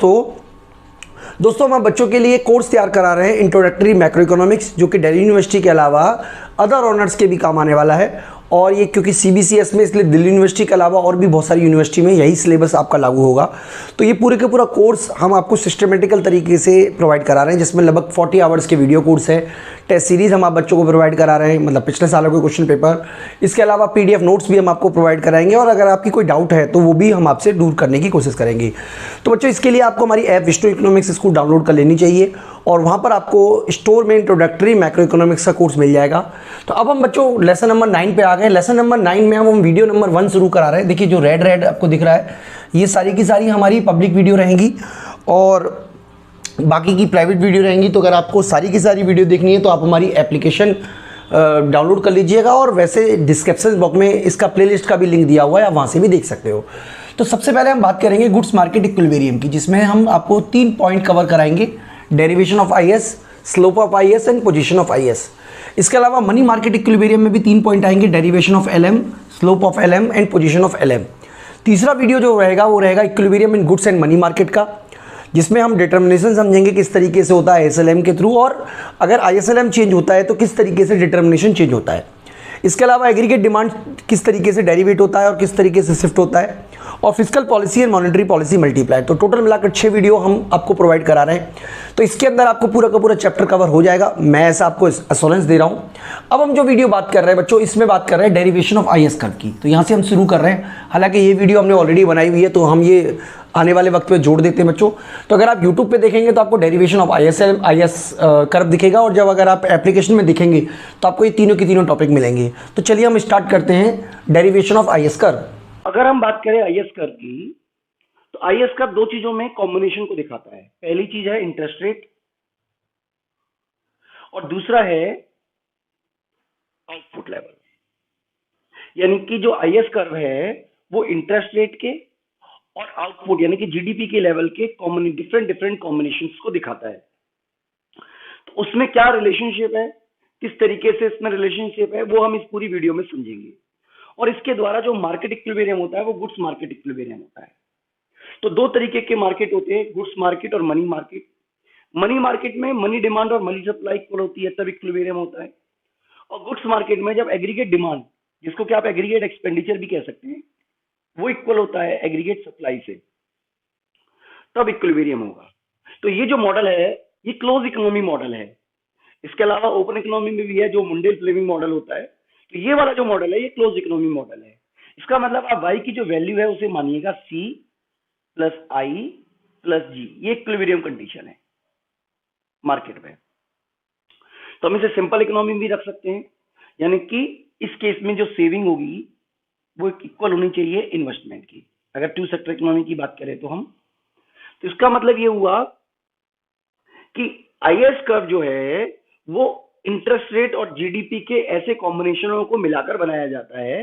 दोस्तों हम बच्चों के लिए कोर्स तैयार करा रहे हैं इंट्रोडक्टरी मैक्रो इकोनॉमिक्स, जो कि दिल्ली यूनिवर्सिटी के अलावा अदर ऑनर्स के भी काम आने वाला है। और ये क्योंकि CBCS में, इसलिए दिल्ली यूनिवर्सिटी के अलावा और भी बहुत सारी यूनिवर्सिटी में यही सिलेबस आपका लागू होगा। तो ये पूरे का पूरा कोर्स हम आपको सिस्टमेटिकल तरीके से प्रोवाइड करा रहे हैं, जिसमें लगभग 40 आवर्स के वीडियो कोर्स है। टेस्ट सीरीज़ हम आप बच्चों को प्रोवाइड करा रहे हैं, मतलब पिछले सालों के क्वेश्चन पेपर। इसके अलावा PDF नोट्स भी हम आपको प्रोवाइड कराएंगे, और अगर आपकी कोई डाउट है तो वो भी हम आपसे दूर करने की कोशिश करेंगे। तो बच्चों, इसके लिए आपको हमारी app Vishnu economics school download कर लेनी चाहिए, और वहाँ पर आपको स्टोर में इंट्रोडक्टरी मैक्रो इकोनॉमिक्स का कोर्स मिल जाएगा। तो अब हम बच्चों लेसन नंबर 9 पे आ गए। लेसन नंबर 9 में हम वीडियो नंबर 1 शुरू करा रहे हैं। देखिए जो रेड आपको दिख रहा है, ये सारी की सारी हमारी पब्लिक वीडियो रहेंगी, और बाकी की प्राइवेट वीडियो रहेंगी। तो अगर आपको सारी की सारी वीडियो देखनी है तो आप हमारी एप्लीकेशन डाउनलोड कर लीजिएगा, और वैसे डिस्क्रिप्शन बॉक्स में इसका प्लेलिस्ट का भी लिंक दिया हुआ है, आप वहाँ से भी देख सकते हो। तो सबसे पहले हम बात करेंगे गुड्स मार्केट इक्विलिब्रियम की, जिसमें हम आपको 3 पॉइंट कवर कराएंगे: derivation of IS, slope of IS and position of IS। इसके अलावा मनी मार्केट इक्विलिब्रियम में भी 3 पॉइंट आएंगे: derivation of LM, slope of LM and position of LM। तीसरा वीडियो जो रहेगा वो रहेगा equilibrium in goods and money market का, जिसमें हम डिटर्मिनेशन समझेंगे किस तरीके से होता है ISLM के थ्रू, और अगर ISLM चेंज होता है तो किस तरीके से डिटर्मिनेशन चेंज होता है। इसके अलावा एग्रीगेट डिमांड किस तरीके से डेरिवेट होता है और किस तरीके से शिफ्ट होता है, और physical policy and monetary policy multiply. तो टोटल मिलाकर 6 वीडियो हम आपको प्रोवाइड करा रहे हैं। तो इसके अंदर आपको पूरा का पूरा चैप्टर कवर हो जाएगा, मैं ऐसा आपको एश्योरेंस दे रहा हूँ। अब हम जो वीडियो बात कर रहे हैं बच्चों, इसमें बात कर रहे हैं डेरिवेशन ऑफ IS कर्व की। तो यहाँ से हम शुरू कर रहे हैं। हालांकि ये वीडियो हमने ऑलरेडी बनाई हुई है, तो हम ये आने वाले वक्त पे जोड़ देते हैं बच्चों। तो अगर आप YouTube पे देखेंगे तो आपको डेरिवेशन ऑफ IS कर्व दिखेगा, और जब अगर आप एप्लीकेशन में दिखेंगे तो आपको ये तीनों के तीनों टॉपिक मिलेंगे। तो चलिए हम स्टार्ट करते हैं डेरिवेशन ऑफ IS कर्व। अगर हम बात करें IS कर्व की, तो IS कर्व 2 चीजों में कॉम्बिनेशन को दिखाता है। पहली चीज है इंटरेस्ट रेट, और दूसरा है आउटपुट लेवल। यानी कि जो IS कर्व है वो इंटरेस्ट रेट के और आउटपुट यानी कि GDP के लेवल के डिफरेंट कॉम्बिनेशंस को दिखाता है। तो उसमें क्या रिलेशनशिप है, किस तरीके से इसमें रिलेशनशिप है, वो हम इस पूरी वीडियो में समझेंगे। और इसके द्वारा जो मार्केट इक्विलिब्रियम होता है वो गुड्स मार्केट इक्विलिब्रियम होता है। तो 2 तरीके के मार्केट होते हैं, गुड्स मार्केट और मनी मार्केट। मनी मार्केट में मनी डिमांड और मनी सप्लाई इक्वल होती है, तब इक्विलिब्रियम होता है। और गुड्स मार्केट में जब एग्रीगेट डिमांड, जिसको कि आप एग्रीगेट एक्सपेंडिचर भी कह सकते हैं, वो इक्वल होता है एग्रीगेट सप्लाई से, तब इक्विलिब्रियम होगा। तो ये जो मॉडल है ये क्लोज इकोनॉमी मॉडल है। इसके अलावा ओपन इकोनॉमी में भी है जो मुंडे फ्लेमिंग मॉडल होता है। तो ये वाला जो मॉडल है ये क्लोज इकोनॉमी मॉडल है। इसका मतलब आप y की जो वैल्यू है उसे मानिएगा C plus I plus G। ये इक्विलिब्रियम कंडीशन है मार्केट में। तो हम इसे सिंपल इकोनॉमी भी रख सकते हैं, यानी कि इस केस में जो सेविंग होगी वो इक्वल होनी चाहिए इन्वेस्टमेंट की, अगर 2 सेक्टर इकोनॉमी की बात करें तो हम। तो इसका मतलब ये हुआ कि IS कर्व जो है वो इंटरेस्ट रेट और GDP के ऐसे कॉम्बिनेशनों को मिलाकर बनाया जाता है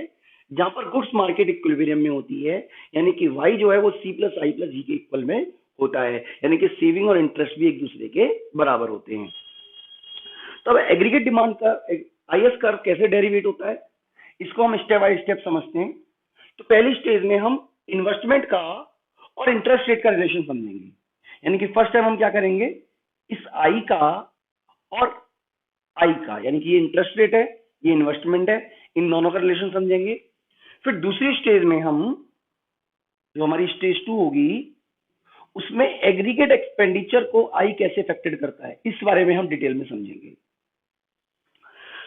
जहां पर गुड्स मार्केट इक्विलिब्रियम में होती है, यानी कि Y जो है वो C plus I plus G के इक्वल में होता है, यानी कि सेविंग और इंटरेस्ट भी एक दूसरे के बराबर होते हैं। तब एग्रीगेट डिमांड का IS कर्व कैसे डेरिवेट होता है, इसको हम स्टेप बाय स्टेप समझते हैं। तो पहली स्टेज में हम इन्वेस्टमेंट का और इंटरेस्ट रेट का रिलेशन समझेंगे। यानी कि फर्स्ट टाइम हम क्या करेंगे, इस I का और I का, यानी कि ये इंटरेस्ट रेट है, ये इन्वेस्टमेंट है, इन दोनों का रिलेशन समझेंगे। फिर दूसरी स्टेज में हम, जो हमारी स्टेज 2 होगी, उसमें एग्रीगेट एक्सपेंडिचर को I कैसे अफेक्टेड करता है, इस बारे में हम डिटेल में समझेंगे।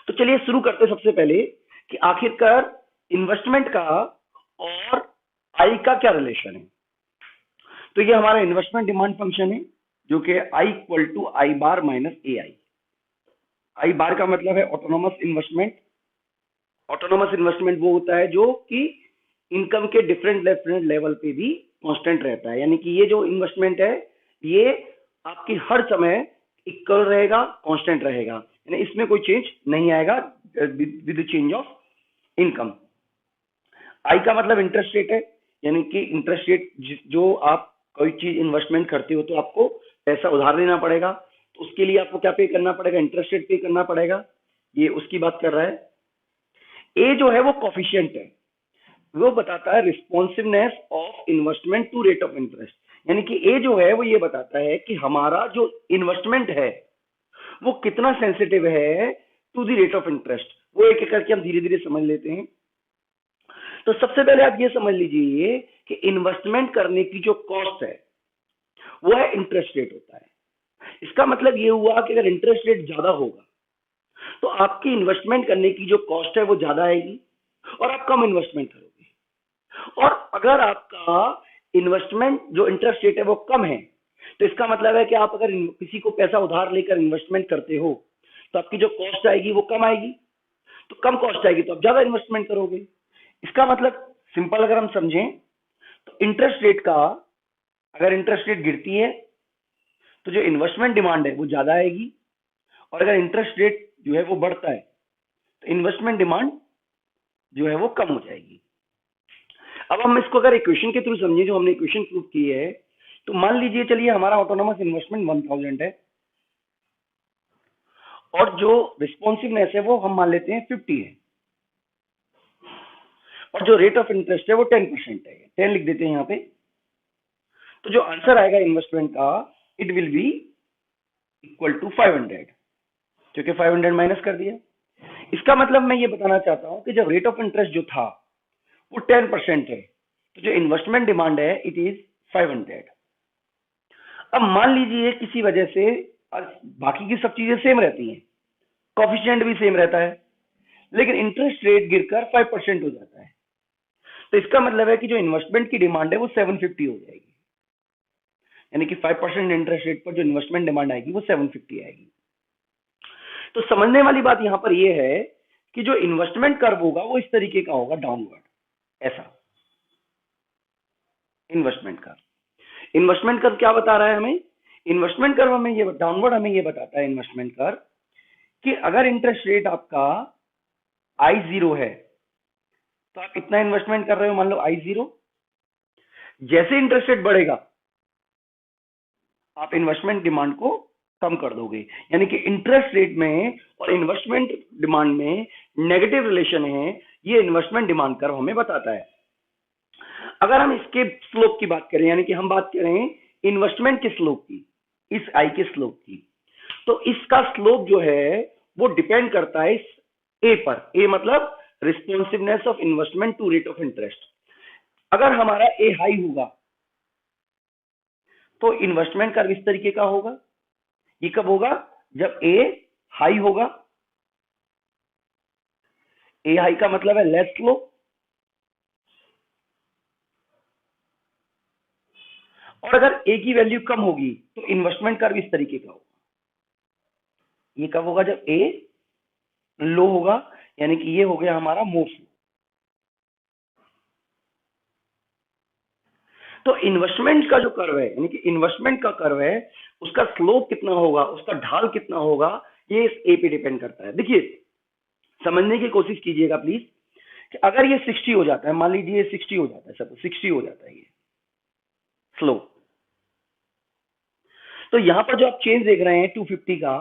तो चलिए शुरू करते हैं सबसे पहले कि आखिरकार इन्वेस्टमेंट का और I का क्या रिलेशन है। तो ये हमारा इन्वेस्टमेंट डिमांड फंक्शन है, जो कि I equal to I bar minus AI। I bar का मतलब है ऑटोनोमस इन्वेस्टमेंट। ऑटोनोमस इन्वेस्टमेंट वो होता है जो कि इनकम के डिफरेंट लेवल पे भी कांस्टेंट रहता है, यानी कि ये जो इन्वेस्टमेंट है ये आपकी हर समय इक्वल रहेगा, कांस्टेंट रहेगा, यानी इसमें कोई चेंज नहीं आएगा with change of income. I का मतलब इंटरेस्ट रेट है, यानी कि इंटरेस्ट रेट जो आप कोई चीज इन्वेस्टमेंट करते हो तो आपको पैसा उधार लेना पड़ेगा, तो उसके लिए आपको क्या पे करना पड़ेगा, इंटरेस्ट रेट पे करना पड़ेगा, ये उसकी बात कर रहा है। ए जो है वो कोफिशिएंट है, वो बताता है responsiveness of investment to rate of interest, यानी कि ए जो है वो ये बताता है कि हमारा जो इन्वेस्टमेंट है वो कितना सेंसिटिव है to the rate of interest. वो एक एक करके हम धीरे धीरे समझ लेते हैं। तो सबसे पहले आप ये समझ लीजिए कि इन्वेस्टमेंट करने की जो कॉस्ट है वो है इंटरेस्ट रेट होता है। इसका मतलब ये हुआ कि अगर इंटरेस्ट रेट ज्यादा होगा तो आपकी इन्वेस्टमेंट करने की जो कॉस्ट है वो ज्यादा आएगी और आप कम इन्वेस्टमेंट करोगे। और अगर आपका इन्वेस्टमेंट जो इंटरेस्ट रेट है वो कम है तो इसका मतलब है कि आप अगर किसी को पैसा उधार लेकर इन्वेस्टमेंट करते हो तो आपकी जो कॉस्ट आएगी वो कम आएगी। तो कम कॉस्ट आएगी तो आप ज्यादा इन्वेस्टमेंट करोगे। इसका मतलब सिंपल अगर हम समझें तो इंटरेस्ट रेट का, अगर इंटरेस्ट रेट गिरती है तो जो इन्वेस्टमेंट डिमांड है वो ज्यादा आएगी और अगर इंटरेस्ट रेट जो है वो बढ़ता है तो इन्वेस्टमेंट डिमांड जो है वो कम हो जाएगी। अब हम इसको अगर इक्वेशन के थ्रू समझें, जो हमने इक्वेशन प्रूव की है, तो मान लीजिए चलिए हमारा ऑटोनोमस इन्वेस्टमेंट 1000 है और जो रिस्पॉन्सिवनेस है वो हम मान लेते हैं 50 है और जो रेट ऑफ इंटरेस्ट है वो 10% है, 10 लिख देते हैं यहाँ पे। तो जो आंसर आएगा इन्वेस्टमेंट का, it will be equal to 500, क्योंकि 500 माइनस कर दिया। इसका मतलब मैं ये बताना चाहता हूं कि जब रेट ऑफ इंटरेस्ट जो था वो 10% है तो जो इन्वेस्टमेंट डिमांड है इट इज 500। अब मान लीजिए किसी वजह से बाकी की सब चीजें सेम रहती हैं, कॉफिशिएंट भी सेम रहता है, लेकिन इंटरेस्ट रेट गिरकर 5% हो जाता है, तो इसका मतलब है कि जो इन्वेस्टमेंट की डिमांड है वो 750 हो जाएगी। यानी कि 5% इंटरेस्ट रेट पर जो इन्वेस्टमेंट डिमांड आएगी वो 750 आएगी। तो समझने वाली बात यहां पर यह है कि जो इन्वेस्टमेंट कर्व होगा वो इस तरीके का होगा, डाउनवर्ड, ऐसा इन्वेस्टमेंट कर्व। इन्वेस्टमेंट कर्व क्या बता रहा है हमें? इन्वेस्टमेंट कर्व हमें ये डाउनवर्ड हमें ये बताता है इन्वेस्टमेंट कर्व कि अगर इंटरेस्ट रेट आपका I0 है तो आप कितना इन्वेस्टमेंट कर रहे हो, मान लो I0। जैसे इंटरेस्ट रेट बढ़ेगा आप इन्वेस्टमेंट डिमांड को कम कर दोगे। यानी कि इंटरेस्ट रेट में और इन्वेस्टमेंट डिमांड में नेगेटिव रिलेशन है, ये इन्वेस्टमेंट डिमांड कर्व हमें बताता है। अगर हम इसके स्लोप की बात करें, यानी कि हम बात करें इन्वेस्टमेंट के स्लोप की, इस आई के स्लोप की, तो इसका स्लोप जो है वो डिपेंड करता है इस ए पर। ए मतलब responsiveness of investment to rate of interest. अगर हमारा ए हाई होगा तो इन्वेस्टमेंट कर्व इस तरीके का होगा। ये कब होगा? जब ए हाई होगा। ए हाई का मतलब है लेस स्लो। और अगर ए की वैल्यू कम होगी तो इन्वेस्टमेंट कर्व इस तरीके का होगा। ये कब होगा? जब ए लो होगा, यानी कि ये हो गया हमारा मोर स्लो। तो इन्वेस्टमेंट का जो कर्व है, यानी कि इन्वेस्टमेंट का कर्व है, उसका स्लोप कितना होगा, उसका ढाल कितना होगा, ये इस ए पे डिपेंड करता है। देखिए समझने की कोशिश कीजिएगा प्लीज कि अगर ये 60 हो जाता है, मान लीजिए ये 60 हो जाता है, सब 60 हो जाता है ये स्लोप, तो यहां पर जो आप चेंज देख रहे हैं 250 का,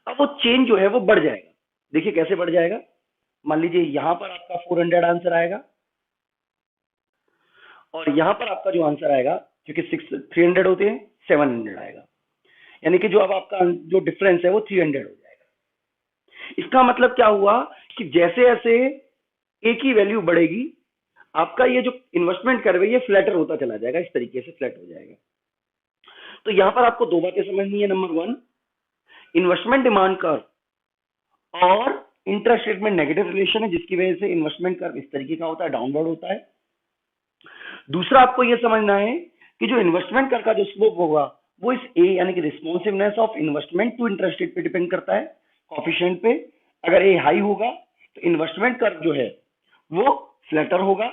अब वो चेंज जो है वो बढ़ जाएगा। देखिए कैसे बढ़ जाएगा। मान लीजिए यहां पर आपका 400 आंसर आएगा और यहां पर आपका जो आंसर आएगा, क्योंकि 300 होते हैं, 700 आएगा। यानी कि जो अब आपका जो डिफरेंस है वो 300 हो जाएगा। इसका मतलब क्या हुआ कि जैसे जैसे ए की वैल्यू बढ़ेगी आपका ये जो इन्वेस्टमेंट कर्व है ये फ्लैटर होता चला जाएगा, इस तरीके से फ्लैट हो जाएगा। तो यहां पर आपको दो बातें समझनी है। नंबर 1, इन्वेस्टमेंट डिमांड कर्व और इंटरेस्ट रेट में नेगेटिव रिलेशन है, जिसकी वजह से इन्वेस्टमेंट कर्व इस तरीके का होता है, डाउनवर्ड होता है। दूसरा आपको यह समझना है कि जो इन्वेस्टमेंट कर्व का जो स्लोप होगा वो इस ए यानी कि responsiveness of investment to interest rate पे डिपेंड करता है, कोफिशिएंट पे। अगर ए हाई होगा तो इन्वेस्टमेंट कर्व जो है वो फ्लैटर होगा,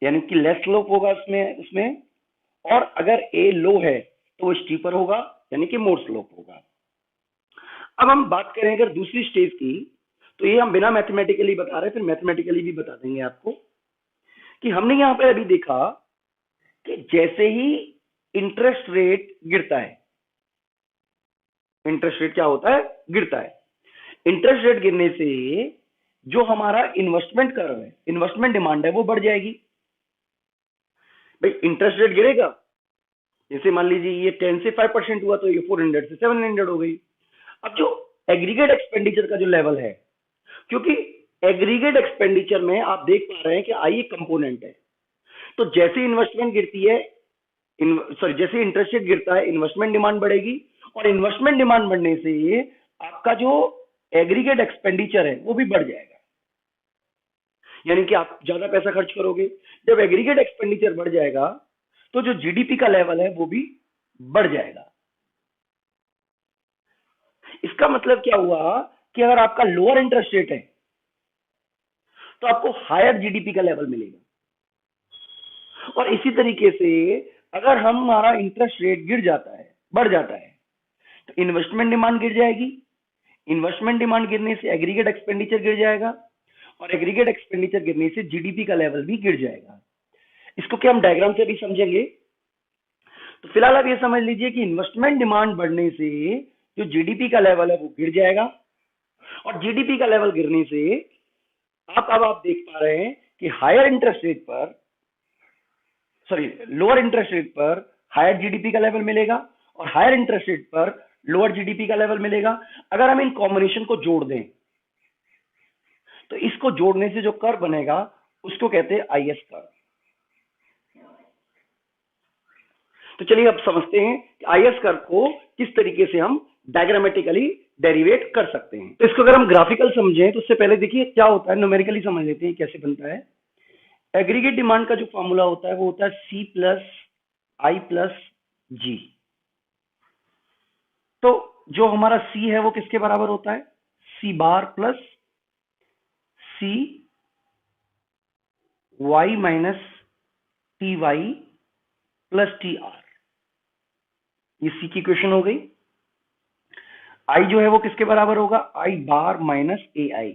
यानी कि लेस स्लोप होगा उसमें। और अगर ए लो है तो वो स्टीपर होगा, यानी कि मोर स्लोप होगा। अब हम बात करें अगर दूसरी स्टेज की, तो ये हम बिना मैथमेटिकली बता रहे हैं, फिर मैथमेटिकली भी बता देंगे आपको कि हमने यहां पर अभी देखा कि जैसे ही इंटरेस्ट रेट गिरता है, इंटरेस्ट रेट क्या होता है? गिरता है। इंटरेस्ट रेट गिरने से जो हमारा इन्वेस्टमेंट कर्व है, इन्वेस्टमेंट डिमांड है, वो बढ़ जाएगी। भाई इंटरेस्ट रेट गिरेगा जैसे मान लीजिए ये 10 से 5% हुआ तो ये 400 से 700 हो गई। अब जो एग्रीगेट एक्सपेंडिचर का जो लेवल है, क्योंकि एग्रीगेट एक्सपेंडिचर में आप देख पा रहे हैं कि आई एक कंपोनेंट है, तो जैसे इन्वेस्टमेंट गिरती है, सॉरी जैसे इंटरेस्ट रेट गिरता है इन्वेस्टमेंट डिमांड बढ़ेगी, और इन्वेस्टमेंट डिमांड बढ़ने से आपका जो एग्रीगेट एक्सपेंडिचर है वो भी बढ़ जाएगा, यानी कि आप ज्यादा पैसा खर्च करोगे। जब एग्रीगेट एक्सपेंडिचर बढ़ जाएगा तो जो जीडीपी का लेवल है वो भी बढ़ जाएगा। इसका मतलब क्या हुआ कि अगर आपका लोअर इंटरेस्ट रेट है तो आपको हायर जीडीपी का लेवल मिलेगा, और इसी तरीके से अगर हमारा इंटरेस्ट रेट गिर जाता है, बढ़ जाता है, तो इन्वेस्टमेंट डिमांड गिर जाएगी, इन्वेस्टमेंट डिमांड गिरने से एग्रीगेट एक्सपेंडिचर गिर जाएगा, और एग्रीगेट एक्सपेंडिचर गिरने से जीडीपी का लेवल भी गिर जाएगा। इसको क्या हम डायग्राम से भी समझेंगे। तो फिलहाल आप ये समझ लीजिए कि इन्वेस्टमेंट डिमांड बढ़ने से जो जीडीपी का लेवल है वो गिर जाएगा, और जीडीपी का लेवल गिरने से अब आप देख पा रहे हैं कि हायर इंटरेस्ट रेट पर, सॉरी लोअर इंटरेस्ट रेट पर हायर जीडीपी का लेवल मिलेगा, और हायर इंटरेस्ट रेट पर लोअर जीडीपी का लेवल मिलेगा। अगर हम इन कॉम्बिनेशन को जोड़ दें तो इसको जोड़ने से जो कर्व बनेगा उसको कहते हैं आईएस कर्व। तो चलिए अब समझते हैं कि आईएस कर्व को किस तरीके से हम डायग्रामेटिकली डेरिवेट कर सकते हैं। तो इसको अगर हम ग्राफिकल समझें तो उससे पहले देखिए क्या होता है, न्यूमेरिकली समझ लेते हैं कैसे बनता है। एग्रीगेट डिमांड का जो फॉर्मूला होता है वो होता है सी प्लस आई प्लस जी। तो जो हमारा सी है वो किसके बराबर होता है, C bar plus C Y minus T Y plus T R, ये सी की इक्वेशन हो गई। आई जो है वो किसके बराबर होगा, आई बार माइनस ए आई,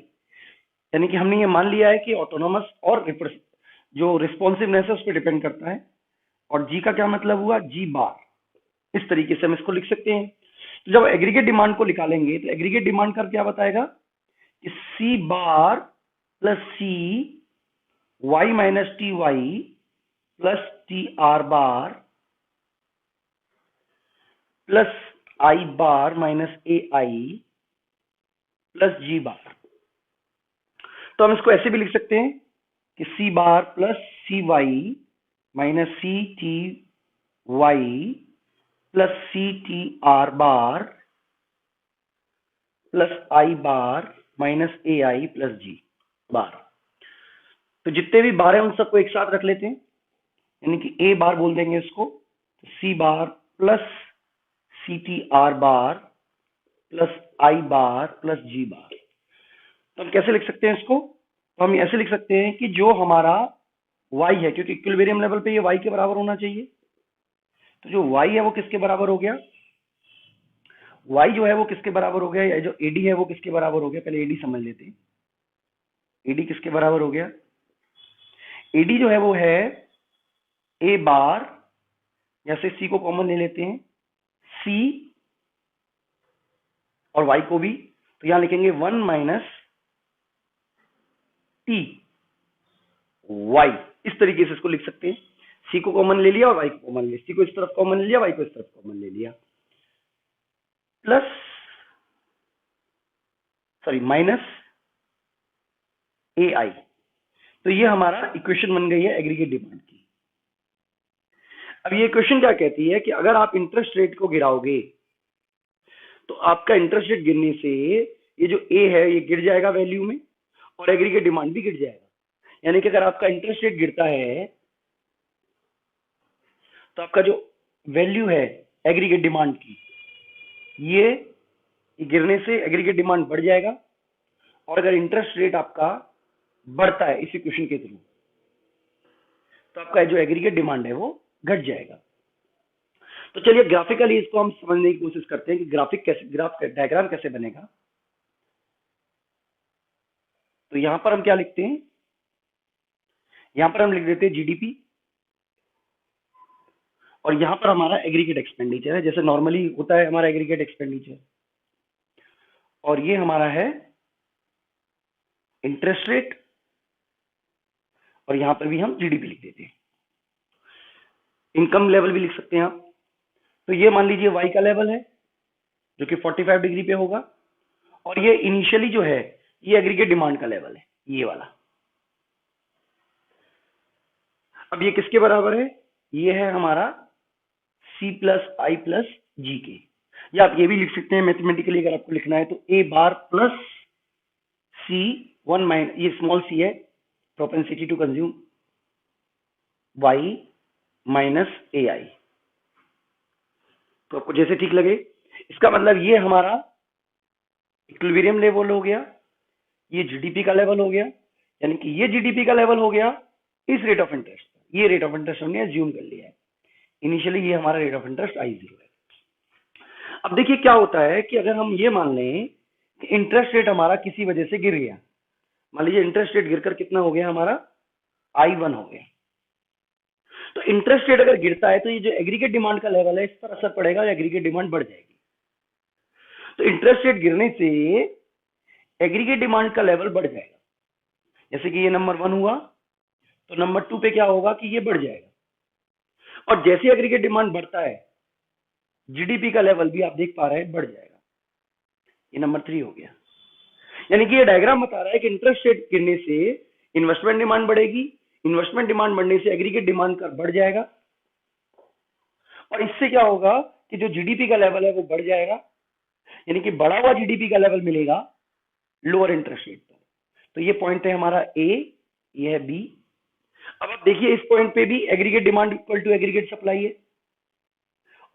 यानी कि हमने ये मान लिया है कि ऑटोनोमस और जो रिस्पॉन्सिवनेस है उस पर डिपेंड करता है। और जी का क्या मतलब हुआ, जी बार। इस तरीके से हम इसको लिख सकते हैं। तो जब एग्रीगेट डिमांड को निकालेंगे तो एग्रीगेट डिमांड का क्या बताएगा कि C bar plus C Y minus T Y plus T R bar plus I bar minus A I plus G bar. तो हम इसको ऐसे भी लिख सकते हैं कि C bar plus C Y minus C T Y plus C T R bar plus I bar minus A I plus G bar. तो जितने भी बार हैं उन सबको एक साथ रख लेते हैं, यानी कि ए बार बोल देंगे इसको, तो C bar plus C T R bar plus I bar plus G bar. तो हम कैसे लिख सकते हैं इसको, तो हम ऐसे लिख सकते हैं कि जो हमारा y है, क्योंकि इक्विलिब्रियम लेवल पे ये y के बराबर होना चाहिए, तो जो y है वो किसके बराबर हो गया, y जो है वो किसके बराबर हो गया, या जो AD है वो किसके बराबर हो गया। पहले AD समझ लेते हैं, AD किसके बराबर हो गया, AD जो है वो है a बार, या से c को कॉमन ले लेते हैं, c और y को भी, तो यहां लिखेंगे 1 माइनस टी वाई। इस तरीके से इसको लिख सकते हैं, सी को कॉमन ले लिया और वाई को कॉमन ले, सी को इस तरफ कॉमन ले लिया, वाई को इस तरफ कॉमन ले लिया, प्लस सॉरी माइनस ए आई। तो ये हमारा इक्वेशन बन गई है एग्रीगेट डिमांड की। अब ये इक्वेशन क्या कहती है कि अगर आप इंटरेस्ट रेट को गिराओगे तो आपका इंटरेस्ट रेट गिरने से ये जो ए है ये गिर जाएगा वैल्यू में, और एग्रीगेट डिमांड भी गिर जाएगा। यानी कि अगर आपका इंटरेस्ट रेट गिरता है तो आपका जो वैल्यू है एग्रीगेट डिमांड की, ये गिरने से एग्रीगेट डिमांड बढ़ जाएगा, और अगर इंटरेस्ट रेट आपका बढ़ता है इस इक्वेशन के थ्रू तो आपका जो एग्रीगेट डिमांड है वो घट जाएगा। तो चलिए ग्राफिकली इसको हम समझने की कोशिश करते हैं कि ग्राफ डायग्राम कैसे बनेगा। तो यहां पर हम क्या लिखते हैं, यहां पर हम लिख देते हैं जीडीपी, और यहां पर हमारा एग्रीगेट एक्सपेंडिचर है, जैसे नॉर्मली होता है हमारा एग्रीगेट एक्सपेंडिचर, और ये हमारा है इंटरेस्ट रेट, और यहां पर भी हम जीडीपी लिख देते हैं। इनकम लेवल भी लिख सकते हैं आप, तो ये मान लीजिए y का लेवल है जो कि 45 डिग्री पे होगा, और ये इनिशियली जो है ये एग्रीगेट डिमांड का लेवल है, ये वाला। अब ये किसके बराबर है? ये है हमारा C प्लस आई प्लस जी के, या आप ये भी लिख सकते हैं मैथमेटिकली अगर आपको लिखना है तो A bar plus C 1 minus, ये स्मॉल c है, propensity to consume, y minus AI। तो आपको जैसे ठीक लगे। इसका मतलब ये हमारा इक्विलिब्रियम लेवल हो गया, ये जीडीपी का लेवल हो गया, यानी कि ये जीडीपी का लेवल हो गया इस रेट ऑफ इंटरेस्ट। ये रेट ऑफ इंटरेस्ट हमने अज्यूम कर लिया है। इनिशियली ये हमारा रेट ऑफ इंटरेस्ट I0 है। अब देखिए क्या होता है कि अगर हम ये मान लें कि इंटरेस्ट रेट हमारा किसी वजह से गिर गया, मान लीजिए इंटरेस्ट रेट गिरकर कितना हो गया हमारा I1 हो गया। तो इंटरेस्ट रेट अगर गिरता है तो ये जो एग्रीगेट डिमांड का लेवल है इस पर असर पड़ेगा, एग्रीगेट डिमांड बढ़ जाएगी। तो इंटरेस्ट रेट गिरने से एग्रीगेट डिमांड का लेवल बढ़ जाएगा। जैसे कि ये नंबर 1 हुआ तो नंबर 2 पे क्या होगा कि ये बढ़ जाएगा, और जैसे एग्रीगेट डिमांड बढ़ता है जीडीपी का लेवल भी आप देख पा रहे हैं बढ़ जाएगा। ये नंबर 3 हो गया। यानी कि ये डायग्राम बता रहा है कि इंटरेस्ट रेट गिरने से इन्वेस्टमेंट डिमांड बढ़ेगी, इन्वेस्टमेंट डिमांड बढ़ने से एग्रीगेट डिमांड का बढ़ जाएगा, और इससे क्या होगा कि जो जीडीपी का लेवल है वो बढ़ जाएगा, यानी कि बढ़ा हुआ जीडीपी का लेवल मिलेगा लोअर इंटरेस्ट रेट पर। तो ये पॉइंट है हमारा ए, ये है बी। अब आप देखिए इस पॉइंट पे भी aggregate demand equal to aggregate supply है,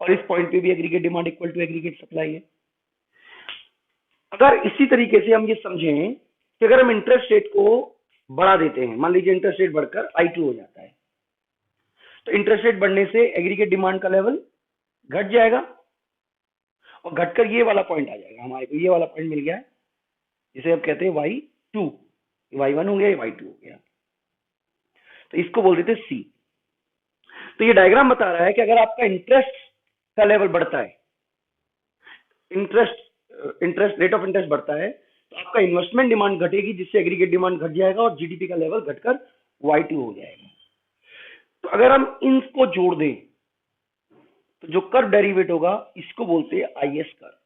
और इस पॉइंट पे भी aggregate demand equal to aggregate supply है। अगर इसी तरीके से हम ये समझें कि अगर हम इंटरेस्ट रेट को बढ़ा देते हैं, मान लीजिए इंटरेस्ट रेट बढ़कर I2 हो जाता है, तो इंटरेस्ट रेट बढ़ने से एग्रीगेट डिमांड का लेवल घट जाएगा, और घटकर ये वाला पॉइंट आ जाएगा हमारे को, ये वाला पॉइंट मिल गया है जिसे आप कहते हैं Y2। Y1 हो गया, ये Y2 हो गया, तो इसको बोल देते C। तो ये डायग्राम बता रहा है कि अगर आपका इंटरेस्ट का लेवल बढ़ता है, इंटरेस्ट रेट ऑफ इंटरेस्ट बढ़ता है, तो आपका इन्वेस्टमेंट डिमांड घटेगी जिससे एग्रीगेट डिमांड घट जाएगा और जीडीपी का लेवल घटकर Y2 हो जाएगा। तो अगर हम इनको जोड़ दें तो जो कर्व डेरिवेट होगा इसको बोलते हैं IS कर्व।